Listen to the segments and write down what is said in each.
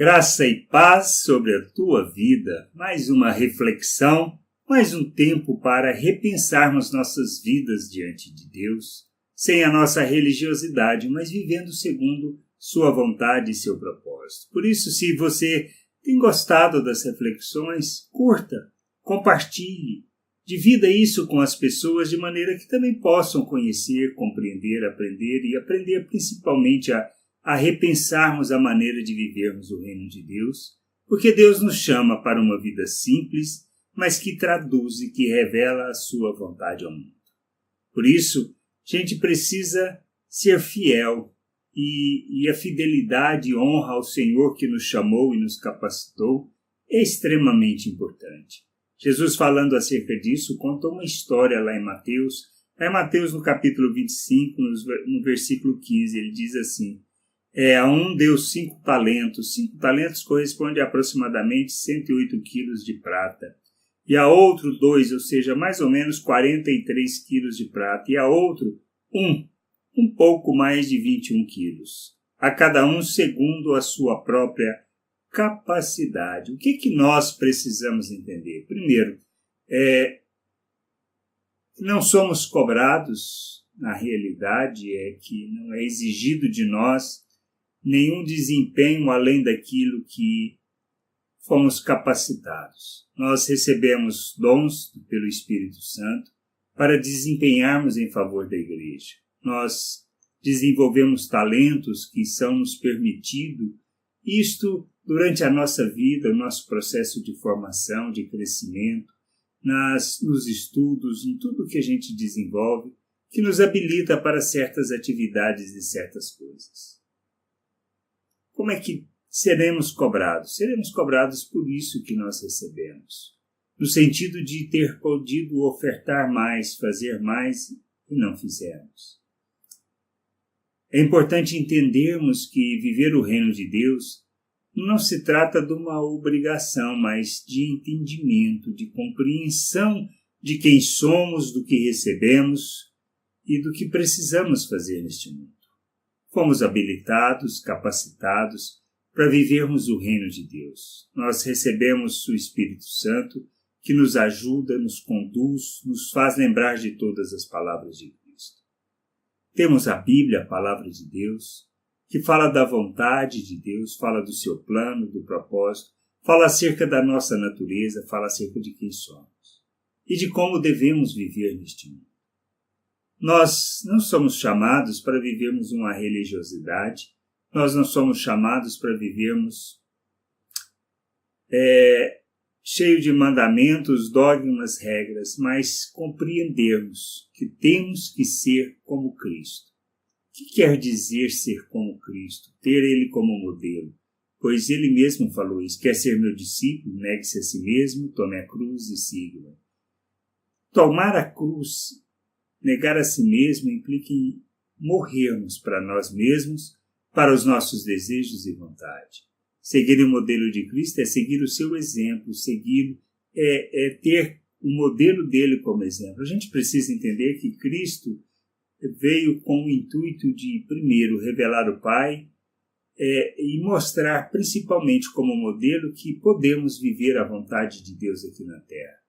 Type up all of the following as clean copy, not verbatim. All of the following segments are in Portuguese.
Graça e paz sobre a tua vida, mais uma reflexão, mais um tempo para repensarmos nossas vidas diante de Deus, sem a nossa religiosidade, mas vivendo segundo sua vontade e seu propósito. Por isso, se você tem gostado das reflexões, curta, compartilhe, divida isso com as pessoas de maneira que também possam conhecer, compreender, aprender e aprender principalmente a repensarmos a maneira de vivermos o reino de Deus, porque Deus nos chama para uma vida simples, mas que traduz e que revela a sua vontade ao mundo. Por isso, a gente precisa ser fiel e a fidelidade e honra ao Senhor que nos chamou e nos capacitou é extremamente importante. Jesus, falando acerca disso, contou uma história lá em Mateus. Lá em Mateus, no capítulo 25, no versículo 15, ele diz assim: a um deu 5 talentos. 5 talentos corresponde a aproximadamente 108 quilos de prata. E a outro 2, ou seja, mais ou menos 43 quilos de prata. E a outro um pouco mais de 21 quilos. A cada um segundo a sua própria capacidade. O que nós precisamos entender? Primeiro, não somos cobrados, na realidade é que não é exigido de nós nenhum desempenho além daquilo que fomos capacitados. Nós recebemos dons pelo Espírito Santo para desempenharmos em favor da igreja. Nós desenvolvemos talentos que são nos permitidos, isto durante a nossa vida, o nosso processo de formação, de crescimento, nos estudos, em tudo que a gente desenvolve, que nos habilita para certas atividades e certas coisas. Como é que seremos cobrados? Seremos cobrados por isso que nós recebemos, no sentido de ter podido ofertar mais, fazer mais e não fizermos. É importante entendermos que viver o reino de Deus não se trata de uma obrigação, mas de entendimento, de compreensão de quem somos, do que recebemos e do que precisamos fazer neste mundo. Fomos habilitados, capacitados para vivermos o reino de Deus. Nós recebemos o Espírito Santo que nos ajuda, nos conduz, nos faz lembrar de todas as palavras de Cristo. Temos a Bíblia, a palavra de Deus, que fala da vontade de Deus, fala do seu plano, do propósito, fala acerca da nossa natureza, fala acerca de quem somos e de como devemos viver neste mundo. Nós não somos chamados para vivermos uma religiosidade, nós não somos chamados para vivermos cheio de mandamentos, dogmas, regras, mas compreendermos que temos que ser como Cristo. O que quer dizer ser como Cristo? Ter Ele como modelo. Pois Ele mesmo falou isso: quer ser meu discípulo, negue-se a si mesmo, tome a cruz e siga-me. Tomar a cruz, negar a si mesmo, implica em morrermos para nós mesmos, para os nossos desejos e vontade. Seguir o modelo de Cristo é seguir o seu exemplo, seguir ter o modelo dele como exemplo. A gente precisa entender que Cristo veio com o intuito de, primeiro, revelar o Pai e mostrar principalmente como modelo que podemos viver a vontade de Deus aqui na Terra.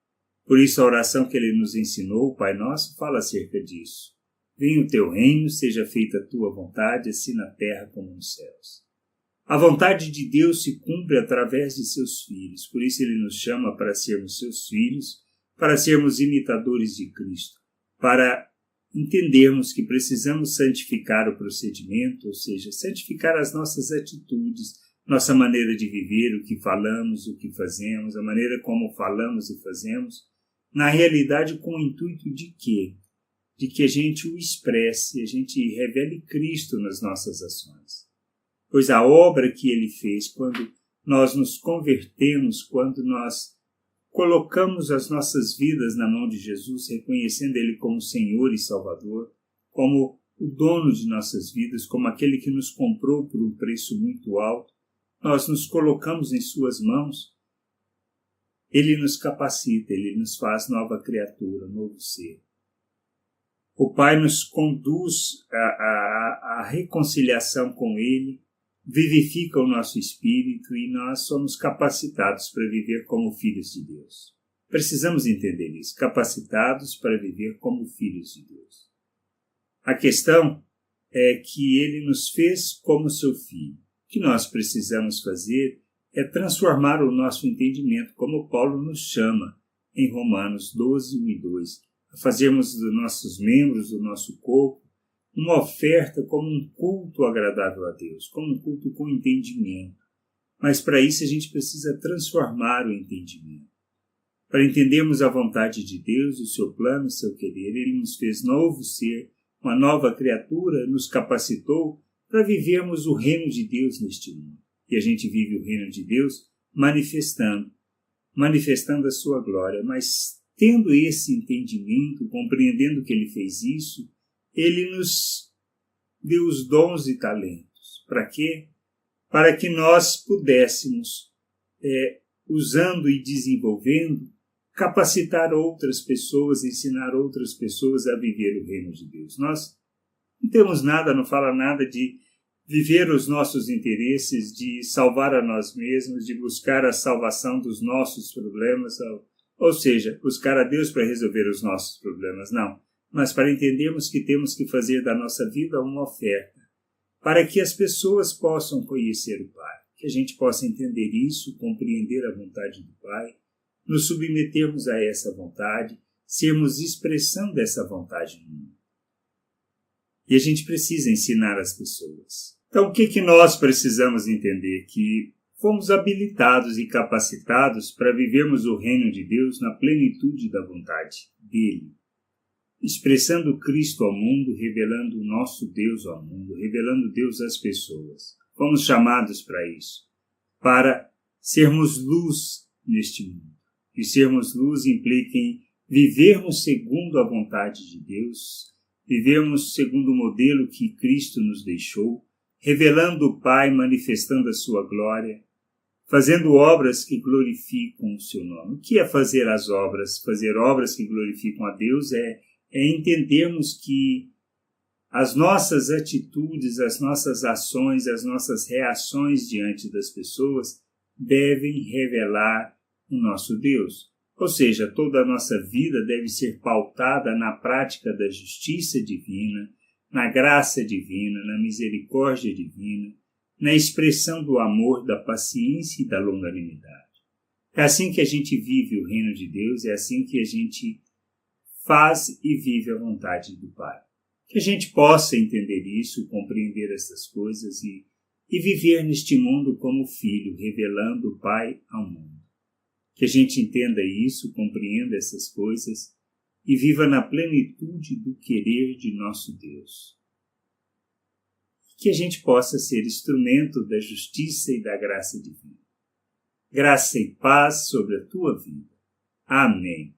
Por isso a oração que ele nos ensinou, o Pai Nosso, fala acerca disso. Venha o teu reino, seja feita a tua vontade, assim na terra como nos céus. A vontade de Deus se cumpre através de seus filhos, por isso ele nos chama para sermos seus filhos, para sermos imitadores de Cristo, para entendermos que precisamos santificar o procedimento, ou seja, santificar as nossas atitudes, nossa maneira de viver, o que falamos, o que fazemos, a maneira como falamos e fazemos, na realidade com o intuito de quê? De que a gente o expresse, a gente revele Cristo nas nossas ações. Pois a obra que ele fez, quando nós nos convertemos, quando nós colocamos as nossas vidas na mão de Jesus, reconhecendo ele como Senhor e Salvador, como o dono de nossas vidas, como aquele que nos comprou por um preço muito alto, nós nos colocamos em suas mãos, ele nos capacita, ele nos faz nova criatura, novo ser. O Pai nos conduz à reconciliação com ele, vivifica o nosso espírito e nós somos capacitados para viver como filhos de Deus. Precisamos entender isso, capacitados para viver como filhos de Deus. A questão é que ele nos fez como seu filho. O que nós precisamos fazer é transformar o nosso entendimento, como Paulo nos chama em Romanos 12, 1 e 2, a fazermos dos nossos membros, do nosso corpo, uma oferta como um culto agradável a Deus, como um culto com entendimento. Mas para isso a gente precisa transformar o entendimento. Para entendermos a vontade de Deus, o seu plano, o seu querer, ele nos fez novo ser, uma nova criatura, nos capacitou para vivermos o reino de Deus neste mundo. E a gente vive o reino de Deus manifestando a sua glória, mas tendo esse entendimento, compreendendo que ele fez isso, ele nos deu os dons e talentos. Para quê? Para que nós pudéssemos, usando e desenvolvendo, capacitar outras pessoas, ensinar outras pessoas a viver o reino de Deus. Nós não temos nada, não fala nada de viver os nossos interesses, de salvar a nós mesmos, de buscar a salvação dos nossos problemas, ou seja, buscar a Deus para resolver os nossos problemas, não. Mas para entendermos que temos que fazer da nossa vida uma oferta, para que as pessoas possam conhecer o Pai, que a gente possa entender isso, compreender a vontade do Pai, nos submetermos a essa vontade, sermos expressão dessa vontade no mundo. E a gente precisa ensinar as pessoas. Então, o que nós precisamos entender? Que fomos habilitados e capacitados para vivermos o reino de Deus na plenitude da vontade dele, expressando Cristo ao mundo, revelando o nosso Deus ao mundo, revelando Deus às pessoas. Fomos chamados para isso, para sermos luz neste mundo. E sermos luz implica em vivermos segundo a vontade de Deus, vivermos segundo o modelo que Cristo nos deixou, revelando o Pai, manifestando a sua glória, fazendo obras que glorificam o seu nome. O que é fazer as obras? Fazer obras que glorificam a Deus é entendermos que as nossas atitudes, as nossas ações, as nossas reações diante das pessoas devem revelar o nosso Deus. Ou seja, toda a nossa vida deve ser pautada na prática da justiça divina, na graça divina, na misericórdia divina, na expressão do amor, da paciência e da longanimidade. É assim que a gente vive o reino de Deus, é assim que a gente faz e vive a vontade do Pai. Que a gente possa entender isso, compreender essas coisas e viver neste mundo como filho, revelando o Pai ao mundo. Que a gente entenda isso, compreenda essas coisas e viva na plenitude do querer de nosso Deus. Que a gente possa ser instrumento da justiça e da graça divina. Graça e paz sobre a tua vida. Amém.